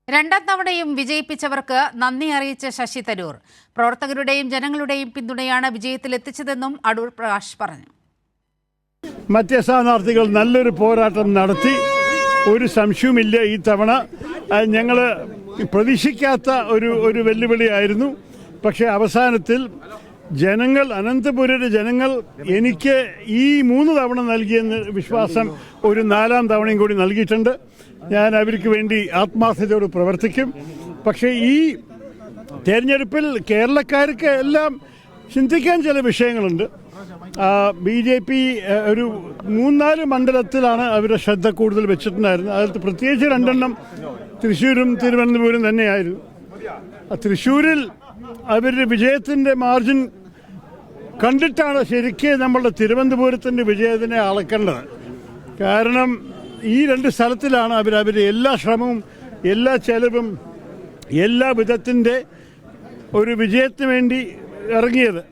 രണ്ടാം തവണയും വിജയിപ്പിച്ചവർക്ക് നന്ദി അറിയിച്ച ശശി തരൂർ. പ്രവർത്തകരുടെയും ജനങ്ങളുടെയും പിന്തുണയാണ് വിജയത്തിലെത്തിച്ചതെന്നും അടൂർ പ്രകാശ് പറഞ്ഞു. മറ്റ് സ്ഥാനാർത്ഥികൾ നല്ലൊരു പോരാട്ടം നടത്തി, ഒരു സംശയവുമില്ല. ഈ തവണ ഞങ്ങൾ പ്രതീക്ഷിക്കാത്ത ഒരു വെല്ലുവിളിയായിരുന്നു. പക്ഷേ അവസാനത്തിൽ ജനങ്ങൾ, അനന്തപുരയുടെ ജനങ്ങൾ എനിക്ക് ഈ 3 തവണ നൽകിയെന്ന് വിശ്വാസം ഒരു 4ാം തവണയും കൂടി നൽകിയിട്ടുണ്ട്. ഞാൻ അവർക്ക് വേണ്ടി ആത്മാർത്ഥതയോട് പ്രവർത്തിക്കും. പക്ഷേ ഈ തെരഞ്ഞെടുപ്പിൽ കേരളക്കാർക്ക് എല്ലാം ചിന്തിക്കാൻ ചില വിഷയങ്ങളുണ്ട്. BJP ഒരു 3-4 മണ്ഡലത്തിലാണ് അവരുടെ ശ്രദ്ധ കൂടുതൽ വെച്ചിട്ടുണ്ടായിരുന്നത്. അതിൽ പ്രത്യേകിച്ച് 2 തൃശ്ശൂരും തിരുവനന്തപുരം തന്നെയായിരുന്നു. തൃശ്ശൂരിൽ അവരുടെ വിജയത്തിൻ്റെ മാർജിൻ കണ്ടിട്ടാണ് ശരിക്കും നമ്മളുടെ തിരുവനന്തപുരത്തിൻ്റെ വിജയത്തിനെ അളക്കേണ്ടത്. കാരണം ഈ 2 സ്ഥലത്തിലാണ് അവരുടെ എല്ലാ ശ്രമവും, എല്ലാ ചെലവും, എല്ലാ വിധത്തിൻ്റെ ഒരു വിജയത്തിന് വേണ്ടി ഇറങ്ങിയത്.